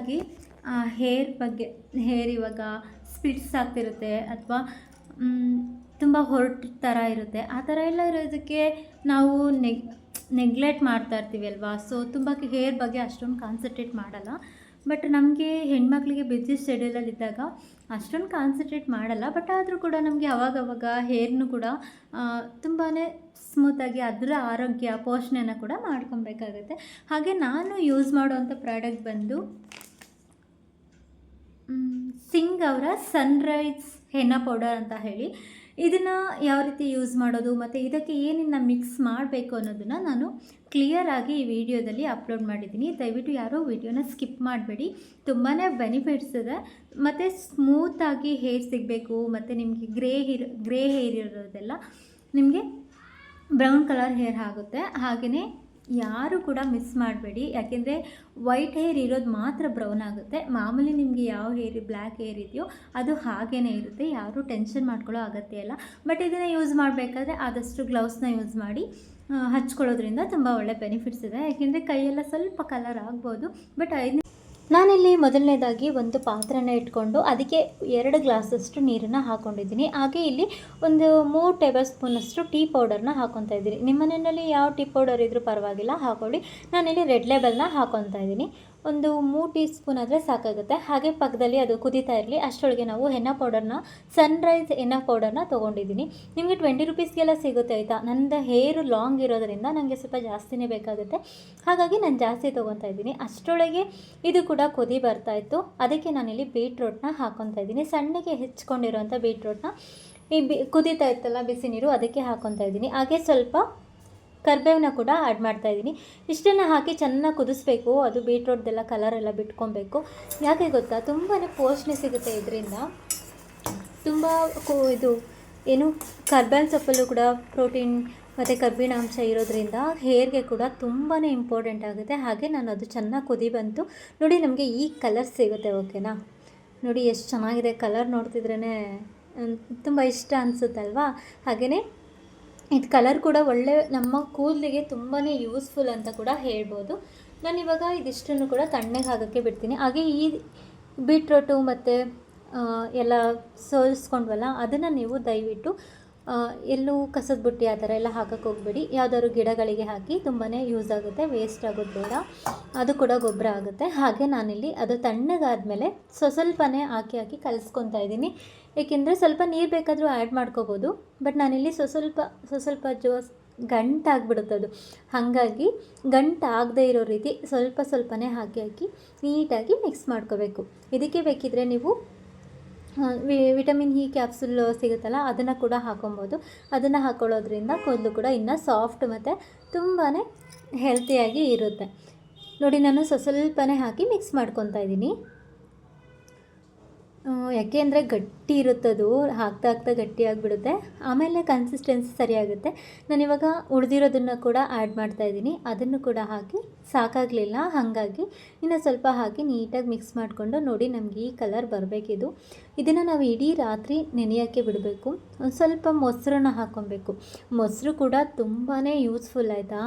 ಸಿಂಪಲ್ಲಾಗಿ ಹೇರ್ ಇವಾಗ ಸ್ಪ್ಲಿಟ್ಸ್ ಆಗ್ತಿರುತ್ತೆ ಅಥವಾ ತುಂಬ ಹೊರಟು ಥರ ಇರುತ್ತೆ. ಆ ಥರ ಎಲ್ಲ ಇರೋದಕ್ಕೆ ನಾವು ನೆಗ್ಲೆಕ್ಟ್ ಮಾಡ್ತಾ ಇರ್ತೀವಿ ಅಲ್ವಾ. ಸೊ ತುಂಬ ಹೇರ್ ಬಗ್ಗೆ ಅಷ್ಟೊಂದು ಕಾನ್ಸಂಟ್ರೇಟ್ ಮಾಡಲ್ಲ. ಬಟ್ ನಮಗೆ ಹೆಣ್ಮಕ್ಳಿಗೆ ಬ್ಯುಸಿ ಶೆಡ್ಯೂಲಲ್ಲಿದ್ದಾಗ ಅಷ್ಟೊಂದು ಕಾನ್ಸಂಟ್ರೇಟ್ ಮಾಡಲ್ಲ. ಬಟ್ ಆದರೂ ಕೂಡ ನಮಗೆ ಅವಾಗವಾಗ ಹೇರ್ನು ಕೂಡ ತುಂಬಾ ಸ್ಮೂತಾಗಿ ಅದರ ಆರೋಗ್ಯ ಪೋಷಣೆಯನ್ನು ಕೂಡ ಮಾಡ್ಕೊಬೇಕಾಗುತ್ತೆ. ಹಾಗೆ ನಾನು ಯೂಸ್ ಮಾಡುವಂಥ ಪ್ರಾಡಕ್ಟ್ ಬಂದು ಸಿಂಗ್ ಅವರ ಸನ್ರೈಸ್ ಹೆನ್ನಾ ಪೌಡರ್ ಅಂತ ಹೇಳಿ. ಇದನ್ನು ಯಾವ ರೀತಿ ಯೂಸ್ ಮಾಡೋದು ಮತ್ತು ಇದಕ್ಕೆ ಏನೇನು ಮಿಕ್ಸ್ ಮಾಡಬೇಕು ಅನ್ನೋದನ್ನು ನಾನು ಕ್ಲಿಯರಾಗಿ ಈ ವಿಡಿಯೋದಲ್ಲಿ ಅಪ್ಲೋಡ್ ಮಾಡಿದ್ದೀನಿ. ದಯವಿಟ್ಟು ಯಾರೂ ವಿಡಿಯೋನ ಸ್ಕಿಪ್ ಮಾಡಬೇಡಿ. ತುಂಬಾ ಬೆನಿಫಿಟ್ಸ್ ಇದೆ. ಮತ್ತು ಸ್ಮೂತಾಗಿ ಹೇರ್ ಸಿಗಬೇಕು ಮತ್ತು ನಿಮಗೆ ಗ್ರೇ ಹೇರ್ ಇರೋದೆಲ್ಲ ನಿಮಗೆ ಬ್ರೌನ್ ಕಲರ್ ಹೇರ್ ಆಗುತ್ತೆ. ಹಾಗೆಯೇ ಯಾರು ಕೂಡ ಮಿಸ್ ಮಾಡಬೇಡಿ, ಯಾಕೆಂದರೆ ವೈಟ್ ಹೇರ್ ಇರೋದು ಮಾತ್ರ ಬ್ರೌನ್ ಆಗುತ್ತೆ. ಮಾಮೂಲಿ ನಿಮಗೆ ಯಾವ ಹೇರ್ ಬ್ಲ್ಯಾಕ್ ಹೇರ್ ಇದೆಯೋ ಅದು ಹಾಗೇ ಇರುತ್ತೆ. ಯಾರೂ ಟೆನ್ಷನ್ ಮಾಡ್ಕೊಳ್ಳೋ ಅಗತ್ಯ ಇಲ್ಲ. ಬಟ್ ಇದನ್ನು ಯೂಸ್ ಮಾಡಬೇಕಾದ್ರೆ ಆದಷ್ಟು ಗ್ಲೌಸ್ನ ಯೂಸ್ ಮಾಡಿ ಹಚ್ಕೊಳ್ಳೋದ್ರಿಂದ ತುಂಬ ಒಳ್ಳೆ ಬೆನಿಫಿಟ್ಸ್ ಇದೆ. ಯಾಕೆಂದರೆ ಕೈಯೆಲ್ಲ ಸ್ವಲ್ಪ ಕಲರ್ ಆಗ್ಬೋದು. ಬಟ್ ನಾನಿಲ್ಲಿ ಮೊದಲನೇದಾಗಿ ಒಂದು ಪಾತ್ರೆನ ಇಟ್ಕೊಂಡು ಅದಕ್ಕೆ 2 ಗ್ಲಾಸಷ್ಟು ನೀರನ್ನು ಹಾಕ್ಕೊಂಡಿದ್ದೀನಿ. ಹಾಗೆ ಇಲ್ಲಿ ಒಂದು 3 ಟೇಬಲ್ ಸ್ಪೂನಷ್ಟು ಟೀ ಪೌಡರ್ನ ಹಾಕ್ಕೊತಾ ಇದ್ದೀನಿ. ನಿಮ್ಮ ಮನೆಯಲ್ಲಿ ಯಾವ ಟೀ ಪೌಡರ್ ಇದ್ದರೂ ಪರವಾಗಿಲ್ಲ, ಹಾಕ್ಕೊಳ್ಳಿ. ನಾನಿಲ್ಲಿ ರೆಡ್ ಲೇಬಲ್ನ ಹಾಕ್ಕೊತಾ ಇದ್ದೀನಿ. ಒಂದು 3 ಟೀ ಸ್ಪೂನ್ ಆದರೆ ಸಾಕಾಗುತ್ತೆ. ಹಾಗೆ ಪಕ್ಕದಲ್ಲಿ ಅದು ಕುದೀತಾ ಇರಲಿ. ಅಷ್ಟರೊಳಗೆ ನಾವು ಹೆನ್ನಾ ಪೌಡರ್ನ ಸನ್ರೈಸ್ ಹೆನ್ನಾ ಪೌಡರ್ನ ತೊಗೊಂಡಿದ್ದೀನಿ. ನಿಮಗೆ 20 ರುಪೀಸ್ಗೆಲ್ಲ ಸಿಗುತ್ತೆ ಆಯಿತಾ. ನನ್ನದು ಹೇರು ಲಾಂಗ್ ಇರೋದರಿಂದ ನನಗೆ ಸ್ವಲ್ಪ ಜಾಸ್ತಿನೇ ಬೇಕಾಗುತ್ತೆ, ಹಾಗಾಗಿ ನಾನು ಜಾಸ್ತಿ ತೊಗೊತಾ ಇದ್ದೀನಿ. ಅಷ್ಟರೊಳಗೆ ಇದು ಕೂಡ ಕುದಿ ಬರ್ತಾಯಿತ್ತು. ಅದಕ್ಕೆ ನಾನಿಲ್ಲಿ ಬೀಟ್ರೋಟ್ನ ಹಾಕ್ಕೊತಾ ಇದ್ದೀನಿ. ಸಣ್ಣಗೆ ಹೆಚ್ಕೊಂಡಿರೋಂಥ ಬೀಟ್ರೋಟ್ನ ಕುದೀತಾ ಇತ್ತಲ್ಲ ಬಿಸಿ ನೀರು, ಅದಕ್ಕೆ ಹಾಕ್ಕೊತಾ ಇದ್ದೀನಿ. ಹಾಗೆ ಸ್ವಲ್ಪ ಕರ್ಬೇವನ್ನ ಕೂಡ ಆ್ಯಡ್ ಮಾಡ್ತಾಯಿದ್ದೀನಿ. ಇಷ್ಟನ್ನು ಹಾಕಿ ಚೆನ್ನಾಗಿ ಕುದಿಸ್ಬೇಕು. ಅದು ಬೀಟ್ರೋಟ್ದೆಲ್ಲ ಕಲರೆಲ್ಲ ಬಿಟ್ಕೊಬೇಕು. ಯಾಕೆ ಗೊತ್ತಾ, ತುಂಬಾ ಪೋಷಣೆ ಸಿಗುತ್ತೆ ಇದರಿಂದ. ತುಂಬ ಇದು ಏನು ಕರ್ಬೇವಿನ ಸೊಪ್ಪಲ್ಲೂ ಕೂಡ ಪ್ರೋಟೀನ್ ಮತ್ತು ಕಬ್ಬಿಣಾಂಶ ಇರೋದ್ರಿಂದ ಹೇರ್ಗೆ ಕೂಡ ತುಂಬಾ ಇಂಪಾರ್ಟೆಂಟ್ ಆಗುತ್ತೆ. ಹಾಗೆ ನಾನು ಅದು ಚೆನ್ನಾಗಿ ಕುದಿ ಬಂತು ನೋಡಿ, ನಮಗೆ ಈ ಕಲರ್ ಸಿಗುತ್ತೆ. ಓಕೆನಾ, ನೋಡಿ ಎಷ್ಟು ಚೆನ್ನಾಗಿದೆ ಕಲರ್. ನೋಡ್ತಿದ್ರೇ ತುಂಬ ಇಷ್ಟ ಅನಿಸುತ್ತಲ್ವಾ. ಹಾಗೆಯೇ ಇದು ಕಲರ್ ಕೂಡ ಒಳ್ಳೆ ನಮ್ಮ ಕೂದಲಿಗೆ ತುಂಬಾ ಯೂಸ್ಫುಲ್ ಅಂತ ಕೂಡ ಹೇಳ್ಬೋದು. ನಾನಿವಾಗ ಇದಿಷ್ಟನ್ನು ಕೂಡ ತಣ್ಣಗೆ ಆಗೋಕ್ಕೆ ಬಿಡ್ತೀನಿ. ಹಾಗೆ ಈ ಬೀಟ್ರೋಟು ಮತ್ತು ಎಲ್ಲ ಸೋಲಿಸ್ಕೊಂಡ್ವಲ್ಲ, ಅದನ್ನು ನೀವು ದಯವಿಟ್ಟು ಎಲ್ಲೂ ಕಸದ ಬುಟ್ಟಿ ಆ ಥರ ಎಲ್ಲ ಹಾಕಕ್ಕೆ ಹೋಗಬೇಡಿ. ಯಾವುದಾದ್ರು ಗಿಡಗಳಿಗೆ ಹಾಕಿ, ತುಂಬಾ ಯೂಸ್ ಆಗುತ್ತೆ, ವೇಸ್ಟ್ ಆಗೋದು ಬೇಡ, ಅದು ಕೂಡ ಗೊಬ್ಬರ ಆಗುತ್ತೆ. ಹಾಗೆ ನಾನಿಲ್ಲಿ ಅದು ತಣ್ಣಗಾದಮೇಲೆ ಸ್ವಲ್ಪನೇ ಹಾಕಿ ಕಲಿಸ್ಕೊತಾ ಇದ್ದೀನಿ. ಏಕೆಂದರೆ ಸ್ವಲ್ಪ ನೀರು ಬೇಕಾದರೂ ಆ್ಯಡ್ ಮಾಡ್ಕೋಬೋದು. ಬಟ್ ನಾನಿಲ್ಲಿ ಸ್ವಲ್ಪ ಗಂಟಾಗ್ಬಿಡುತ್ತೆ ಅದು. ಹಾಗಾಗಿ ಗಂಟಾಗದೇ ಇರೋ ರೀತಿ ಸ್ವಲ್ಪನೇ ಹಾಕಿ ನೀಟಾಗಿ ಮಿಕ್ಸ್ ಮಾಡ್ಕೋಬೇಕು. ಇದಕ್ಕೆ ಬೇಕಿದ್ದರೆ ನೀವು ವಿಟಮಿನ್ ಇ ಕ್ಯಾಪ್ಸುಲ್ ಸಿಗುತ್ತಲ್ಲ, ಅದನ್ನು ಕೂಡ ಹಾಕೊಬೋದು. ಅದನ್ನು ಹಾಕ್ಕೊಳ್ಳೋದ್ರಿಂದ ಕೂದಲು ಕೂಡ ಇನ್ನೂ ಸಾಫ್ಟ್ ಮತ್ತು ತುಂಬಾ ಹೆಲ್ತಿಯಾಗಿ ಇರುತ್ತೆ. ನೋಡಿ, ನಾನು ಸ್ವಲ್ಪನೇ ಹಾಕಿ ಮಿಕ್ಸ್ ಮಾಡ್ಕೊತಾ ಇದ್ದೀನಿ. ಯಾಕೆ ಅಂದರೆ ಗಟ್ಟಿ ಇರುತ್ತದು, ಹಾಕ್ತಾ ಗಟ್ಟಿ ಆಗಿಬಿಡುತ್ತೆ. ಆಮೇಲೆ ಕನ್ಸಿಸ್ಟೆನ್ಸಿ ಸರಿಯಾಗುತ್ತೆ. ನಾನಿವಾಗ ಉಳಿದಿರೋದನ್ನು ಕೂಡ ಆ್ಯಡ್ ಮಾಡ್ತಾಯಿದ್ದೀನಿ. ಅದನ್ನು ಕೂಡ ಹಾಕಿ ಸಾಕಾಗಲಿಲ್ಲ, ಹಾಗಾಗಿ ಇನ್ನು ಸ್ವಲ್ಪ ಹಾಕಿ ನೀಟಾಗಿ ಮಿಕ್ಸ್ ಮಾಡಿಕೊಂಡು ನೋಡಿ, ನಮಗೆ ಈ ಕಲರ್ ಬರಬೇಕಿದು. ಇದನ್ನು ನಾವು ಇಡೀ ರಾತ್ರಿ ನೆನೆಯೋಕ್ಕೆ ಬಿಡಬೇಕು. ಒಂದು ಸ್ವಲ್ಪ ಮೊಸರನ್ನ ಹಾಕ್ಕೊಬೇಕು. ಮೊಸರು ಕೂಡ ತುಂಬಾ ಯೂಸ್ಫುಲ್ ಆಯಿತಾ.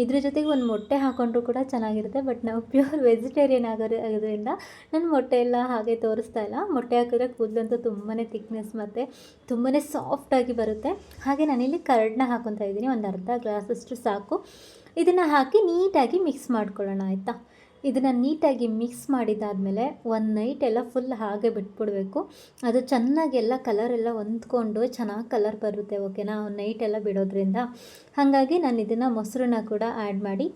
ಇದ್ರ ಜೊತೆಗೆ ಒಂದು ಮೊಟ್ಟೆ ಹಾಕ್ಕೊಂಡ್ರೂ ಕೂಡ ಚೆನ್ನಾಗಿರುತ್ತೆ. ಬಟ್ ನಾವು ಪ್ಯೂರ್ ವೆಜಿಟೇರಿಯನ್ ಆಗೋದ್ರಿಂದ ನಾನು ಮೊಟ್ಟೆ ಎಲ್ಲ ಹಾಗೆ ತೋರಿಸ್ತಾ ಇಲ್ಲ. ಮೊಟ್ಟೆ ಹಾಕಿದ್ರೆ ಕೂದಲಂತೂ ತುಂಬಾ ಥಿಕ್ನೆಸ್ ಮತ್ತು ತುಂಬಾ ಸಾಫ್ಟಾಗಿ ಬರುತ್ತೆ. ಹಾಗೆ ನಾನಿಲ್ಲಿ ಕರ್ಡನ್ನ ಹಾಕ್ಕೊತಾ ಇದ್ದೀನಿ. ಒಂದು ಅರ್ಧ ಗ್ಲಾಸಷ್ಟು ಸಾಕು. ಇದನ್ನು ಹಾಕಿ ನೀಟಾಗಿ ಮಿಕ್ಸ್ ಮಾಡ್ಕೊಳ್ಳೋಣ ಆಯಿತಾ. ಇದನ್ನು ನೀಟಾಗಿ ಮಿಕ್ಸ್ ಮಾಡಿದ್ದಾದಮೇಲೆ ಒಂದು ನೈಟ್ ಎಲ್ಲ ಫುಲ್ ಹಾಗೆ ಬಿಟ್ಬಿಡಬೇಕು. ಅದು ಚೆನ್ನಾಗೆಲ್ಲ ಕಲರೆಲ್ಲ ಹೊಂದ್ಕೊಂಡು ಚೆನ್ನಾಗಿ ಕಲರ್ ಬರುತ್ತೆ. ಓಕೆನಾ, ಒಂದು ನೈಟ್ ಎಲ್ಲ ಬಿಡೋದ್ರಿಂದ. ಹಾಗಾಗಿ ನಾನು ಇದನ್ನು ಮೊಸರನ್ನ ಕೂಡ ಆ್ಯಡ್ ಮಾಡಿ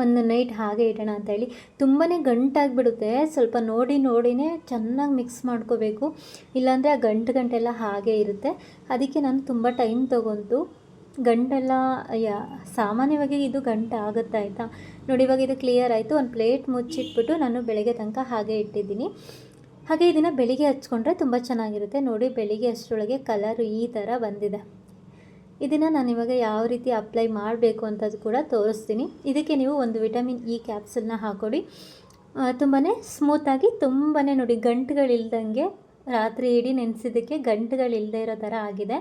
ಒಂದು ನೈಟ್ ಹಾಗೆ ಇಡೋಣ ಅಂತೇಳಿ. ತುಂಬಾ ಗಂಟಾಗಿಬಿಡುತ್ತೆ. ಸ್ವಲ್ಪ ನೋಡಿನೇ ಚೆನ್ನಾಗಿ ಮಿಕ್ಸ್ ಮಾಡ್ಕೋಬೇಕು, ಇಲ್ಲಾಂದರೆ ಆ ಗಂಟೆಲ್ಲ ಹಾಗೆ ಇರುತ್ತೆ. ಅದಕ್ಕೆ ನಾನು ತುಂಬ ಟೈಮ್ ತೊಗೊಂಡು ಗಂಟೆಲ್ಲ ಸಾಮಾನ್ಯವಾಗಿ ಇದು ಗಂಟೆ ಆಗುತ್ತೆ ಆಯಿತಾ. ನೋಡಿ, ಇವಾಗ ಇದು ಕ್ಲಿಯರ್ ಆಯಿತು. ಒಂದು ಪ್ಲೇಟ್ ಮುಚ್ಚಿಟ್ಬಿಟ್ಟು ನಾನು ಬೆಳಗ್ಗೆ ತನಕ ಹಾಗೆ ಇಟ್ಟಿದ್ದೀನಿ. ಹಾಗೆ ಇದನ್ನು ಬೆಳಿಗ್ಗೆ ಹಚ್ಕೊಂಡ್ರೆ ತುಂಬ ಚೆನ್ನಾಗಿರುತ್ತೆ. ನೋಡಿ, ಬೆಳಿಗ್ಗೆ ಅಷ್ಟರೊಳಗೆ ಕಲರು ಈ ಥರ ಬಂದಿದೆ. ಇದನ್ನು ನಾನಿವಾಗ ಯಾವ ರೀತಿ ಅಪ್ಲೈ ಮಾಡಬೇಕು ಅಂತದ್ದು ಕೂಡ ತೋರಿಸ್ತೀನಿ. ಇದಕ್ಕೆ ನೀವು ಒಂದು ವಿಟಮಿನ್ ಇ ಕ್ಯಾಪ್ಸುಲ್ನ ಹಾಕ್ಕೊಡಿ. ತುಂಬಾ ಸ್ಮೂತಾಗಿ ತುಂಬಾ ನೋಡಿ ಗಂಟುಗಳಿಲ್ದಂಗೆ ರಾತ್ರಿ ಇಡೀ ನೆನೆಸಿದ್ದಕ್ಕೆ ಗಂಟುಗಳಿಲ್ಲದೆ ಇರೋ ಥರ ಆಗಿದೆ.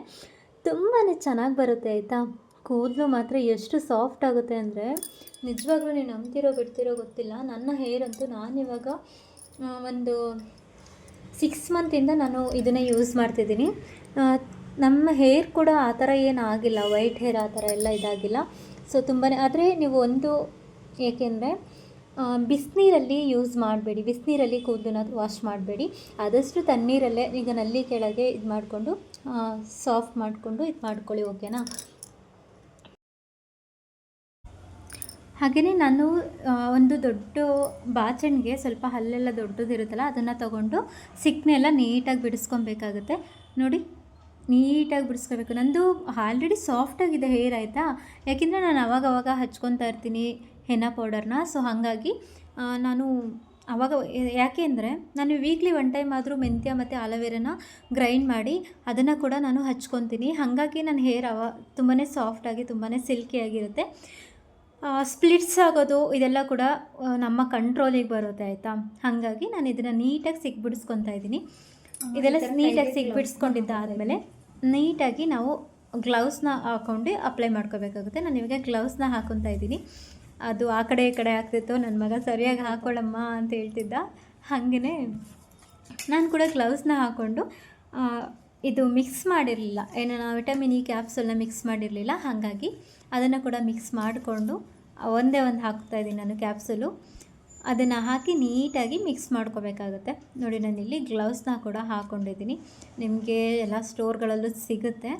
ತುಂಬಾ ಚೆನ್ನಾಗಿ ಬರುತ್ತೆ ಆಯಿತಾ. ಕೂದಲು ಮಾತ್ರ ಎಷ್ಟು ಸಾಫ್ಟ್ ಆಗುತ್ತೆ ಅಂದರೆ ನಿಜವಾಗ್ಲೂ ನೀವು ನಂಬ್ತಿರೋ ಬಿಡ್ತಿರೋ ಗೊತ್ತಿಲ್ಲ, ನನ್ನ ಹೇರ್ ಅಂತೂ ನಾನಿವಾಗ ಒಂದು 6 ಮಂತಿಂದ ನಾನು ಇದನ್ನೇ ಯೂಸ್ ಮಾಡ್ತಿದ್ದೀನಿ. ನಮ್ಮ ಹೇರ್ ಕೂಡ ಆ ಥರ ಏನು ಆಗಿಲ್ಲ, ವೈಟ್ ಹೇರ್ ಆ ಥರ ಎಲ್ಲ ಇದಾಗಿಲ್ಲ. ಸೊ ತುಂಬಾ, ಆದರೆ ನೀವು ಒಂದು ಏಕೆಂದರೆ ಬಿಸಿನೀರಲ್ಲಿ ಯೂಸ್ ಮಾಡಬೇಡಿ, ಬಿಸಿನೀರಲ್ಲಿ ಕೂದಲನ್ನ ವಾಶ್ ಮಾಡಬೇಡಿ. ಆದಷ್ಟು ತಣ್ಣೀರಲ್ಲೇ ಈಗ ನಲ್ಲಿ ಕೆಳಗೆ ಇದು ಮಾಡಿಕೊಂಡು ಸಾಫ್ಟ್ ಮಾಡಿಕೊಂಡು ಇದು ಮಾಡ್ಕೊಳ್ಳಿ, ಓಕೆನಾ. ಹಾಗೆಯೇ ನಾನು ಒಂದು ದೊಡ್ಡ ಬಾಚಣಿಗೆ ಸ್ವಲ್ಪ ಹಲ್ಲೆಲ್ಲ ದೊಡ್ಡದಿರುತ್ತಲ್ಲ ಅದನ್ನು ತೊಗೊಂಡು ಸಿಕ್ಕನೆಲ್ಲ ನೀಟಾಗಿ ಬಿಡಿಸ್ಕೊಬೇಕಾಗುತ್ತೆ. ನೋಡಿ, ನೀಟಾಗಿ ಬಿಡಿಸ್ಕೋಬೇಕು. ನಂದು ಆಲ್ರೆಡಿ ಸಾಫ್ಟಾಗಿದೆ ಹೇರ್, ಆಯಿತಾ. ಯಾಕೆಂದರೆ ನಾನು ಅವಾಗವಾಗ ಹಚ್ಕೊತಾ ಇರ್ತೀನಿ ಹೆನ್ನ ಪೌಡರ್ನ. ಸೊ ಹಾಗಾಗಿ ನಾನು ಆವಾಗ ಯಾಕೆ ಅಂದರೆ ನಾನು ವೀಕ್ಲಿ 1 ಟೈಮ್ ಆದರೂ ಮೆಂತ್ಯ ಮತ್ತು ಆಲೋವೆರಾನ ಗ್ರೈಂಡ್ ಮಾಡಿ ಅದನ್ನು ಕೂಡ ನಾನು ಹಚ್ಕೊತೀನಿ. ಹಾಗಾಗಿ ನನ್ನ ಹೇರ್ ತುಂಬಾ ಸಾಫ್ಟಾಗಿ ತುಂಬಾ ಸಿಲ್ಕಿಯಾಗಿರುತ್ತೆ. ಸ್ಪ್ಲಿಟ್ಸ್ ಆಗೋದು ಇದೆಲ್ಲ ಕೂಡ ನಮ್ಮ ಕಂಟ್ರೋಲಿಗೆ ಬರುತ್ತೆ, ಆಯಿತಾ. ಹಾಗಾಗಿ ನಾನು ಇದನ್ನು ನೀಟಾಗಿ ಸಿಕ್ಬಿಡಿಸ್ಕೊತಾ ಇದ್ದೀನಿ. ಇದೆಲ್ಲ ನೀಟಾಗಿ ಸಿಕ್ಬಿಡಿಸ್ಕೊಂಡಿದ್ದಾದಮೇಲೆ ನೀಟಾಗಿ ನಾವು ಗ್ಲೌಸ್ನ ಹಾಕ್ಕೊಂಡು ಅಪ್ಲೈ ಮಾಡ್ಕೋಬೇಕಾಗುತ್ತೆ. ನಾನು ಇವಾಗ ಗ್ಲೌಸ್ನ ಹಾಕ್ಕೊತಾ ಇದ್ದೀನಿ. ಅದು ಆ ಕಡೆ ಈ ಕಡೆ ಆಗ್ತಿತ್ತು, ನನ್ನ ಮಗ ಸರಿಯಾಗಿ ಹಾಕ್ಕೊಳ್ಳಮ್ಮ ಅಂತ ಹೇಳ್ತಿದ್ದ. ಹಾಗೆಯೇ ನಾನು ಕೂಡ ಗ್ಲೌಸ್ನ ಹಾಕ್ಕೊಂಡು ಇದು ಮಿಕ್ಸ್ ಮಾಡಿರಲಿಲ್ಲ, ಏನು ನಾವು ವಿಟಮಿನ್ ಇ ಕ್ಯಾಪ್ಸೂಲ್ನ ಮಿಕ್ಸ್ ಮಾಡಿರಲಿಲ್ಲ. ಹಾಗಾಗಿ ಅದನ್ನು ಕೂಡ ಮಿಕ್ಸ್ ಮಾಡಿಕೊಂಡು ಒಂದೇ ಒಂದು ಹಾಕ್ತಾಯಿದ್ದೀನಿ ನಾನು ಕ್ಯಾಪ್ಸೂಲು. ಅದನ್ನು ಹಾಕಿ ನೀಟಾಗಿ ಮಿಕ್ಸ್ ಮಾಡ್ಕೋಬೇಕಾಗುತ್ತೆ. ನೋಡಿ, ನಾನಿಲ್ಲಿ ಗ್ಲೌಸ್ನ ಕೂಡ ಹಾಕ್ಕೊಂಡಿದ್ದೀನಿ. ನಿಮಗೆ ಎಲ್ಲ ಸ್ಟೋರ್ಗಳಲ್ಲೂ ಸಿಗುತ್ತೆ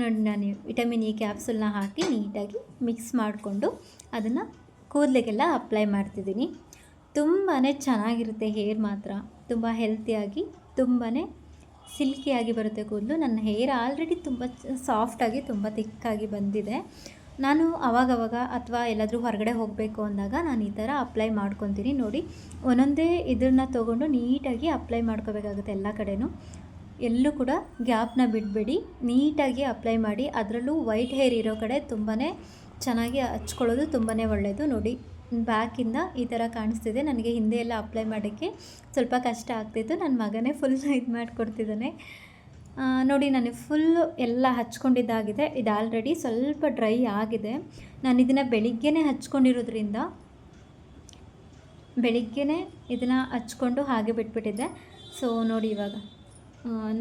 ನೋಡಿ. ನಾನು ವಿಟಮಿನ್ ಇ ಕ್ಯಾಪ್ಸೂಲ್ನ ಹಾಕಿ ನೀಟಾಗಿ ಮಿಕ್ಸ್ ಮಾಡಿಕೊಂಡು ಅದನ್ನು ಕೂದಲಿಗೆಲ್ಲ ಅಪ್ಲೈ ಮಾಡ್ತಿದ್ದೀನಿ. ತುಂಬಾ ಚೆನ್ನಾಗಿರುತ್ತೆ ಹೇರ್, ಮಾತ್ರ ತುಂಬ ಹೆಲ್ತಿಯಾಗಿ ತುಂಬಾ ಸಿಲ್ಕಿಯಾಗಿ ಬರುತ್ತೆ ಕೂದಲು. ನನ್ನ ಹೇರ್ ಆಲ್ರೆಡಿ ತುಂಬ ಸಾಫ್ಟಾಗಿ ತುಂಬ ತಿಕ್ಕಾಗಿ ಬಂದಿದೆ. ನಾನು ಅವಾಗವಾಗ ಅಥವಾ ಎಲ್ಲಾದರೂ ಹೊರಗಡೆ ಹೋಗಬೇಕು ಅಂದಾಗ ನಾನು ಈ ಥರ ಅಪ್ಲೈ ಮಾಡ್ಕೊತೀನಿ. ನೋಡಿ, ಒಂದೊಂದೇ ಇದನ್ನು ತೊಗೊಂಡು ನೀಟಾಗಿ ಅಪ್ಲೈ ಮಾಡ್ಕೋಬೇಕಾಗುತ್ತೆ ಎಲ್ಲ ಕಡೆನೂ. ಎಲ್ಲೂ ಕೂಡ ಗ್ಯಾಪ್ನ ಬಿಡಬೇಡಿ, ನೀಟಾಗಿ ಅಪ್ಲೈ ಮಾಡಿ. ಅದರಲ್ಲೂ ವೈಟ್ ಹೇರ್ ಇರೋ ಕಡೆ ತುಂಬಾ ಚೆನ್ನಾಗಿ ಹಚ್ಕೊಳ್ಳೋದು ತುಂಬಾ ಒಳ್ಳೆಯದು. ನೋಡಿ, ಬ್ಯಾಕಿಂದ ಈ ಥರ ಕಾಣಿಸ್ತಿದೆ. ನನಗೆ ಹಿಂದೆ ಎಲ್ಲ ಅಪ್ಲೈ ಮಾಡೋಕ್ಕೆ ಸ್ವಲ್ಪ ಕಷ್ಟ ಆಗ್ತಿತ್ತು. ನನ್ನ ಮಗನೇ ಫುಲ್ ಇದು ಮಾಡಿಕೊಡ್ತಿದ್ದಾನೆ. ನೋಡಿ, ನಾನು ಫುಲ್ಲು ಎಲ್ಲ ಹಚ್ಕೊಂಡಿದ್ದಾಗಿದೆ. ಇದು ಆಲ್ರೆಡಿ ಸ್ವಲ್ಪ ಡ್ರೈ ಆಗಿದೆ. ನಾನು ಇದನ್ನು ಬೆಳಿಗ್ಗೆನೇ ಹಚ್ಕೊಂಡಿರೋದ್ರಿಂದ ಬೆಳಿಗ್ಗೆನೇ ಇದನ್ನು ಹಚ್ಕೊಂಡು ಹಾಗೆ ಬಿಟ್ಬಿಟ್ಟಿದ್ದೆ. ಸೊ ನೋಡಿ, ಇವಾಗ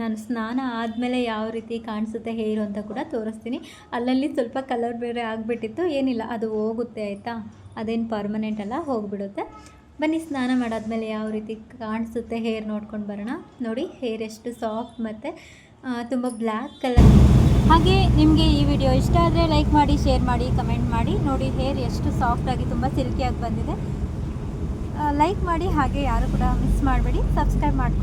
ನಾನು ಸ್ನಾನ ಆದಮೇಲೆ ಯಾವ ರೀತಿ ಕಾಣಿಸುತ್ತೆ ಹೇರು ಅಂತ ಕೂಡ ತೋರಿಸ್ತೀನಿ. ಅಲ್ಲಲ್ಲಿ ಸ್ವಲ್ಪ ಕಲರ್ ಬೇರೆ ಆಗಿಬಿಟ್ಟಿತ್ತು, ಏನಿಲ್ಲ, ಅದು ಹೋಗುತ್ತೆ, ಆಯಿತಾ. ಅದೇನು ಪರ್ಮನೆಂಟ್ ಅಲ್ಲ, ಹೋಗಿಬಿಡುತ್ತೆ. ಬನ್ನಿ, ಸ್ನಾನ ಮಾಡಾದ್ಮೇಲೆ ಯಾವ ರೀತಿ ಕಾಣಿಸುತ್ತೆ ಹೇರ್ ನೋಡ್ಕೊಂಡು ಬರೋಣ. ನೋಡಿ, ಹೇರ್ ಎಷ್ಟು ಸಾಫ್ಟ್ ಮತ್ತು ತುಂಬ ಬ್ಲ್ಯಾಕ್ ಕಲರ್. ಹಾಗೆ ನಿಮಗೆ ಈ ವಿಡಿಯೋ ಇಷ್ಟ ಆದರೆ ಲೈಕ್ ಮಾಡಿ, ಶೇರ್ ಮಾಡಿ, ಕಮೆಂಟ್ ಮಾಡಿ. ನೋಡಿ, ಹೇರ್ ಎಷ್ಟು ಸಾಫ್ಟಾಗಿ ತುಂಬ ಸಿಲ್ಕಿಯಾಗಿ ಬಂದಿದೆ. ಲೈಕ್ ಮಾಡಿ, ಹಾಗೆ ಯಾರು ಕೂಡ ಮಿಸ್ ಮಾಡಬೇಡಿ, ಸಬ್ಸ್ಕ್ರೈಬ್ ಮಾಡ್ಕೊಳ್ಳಿ.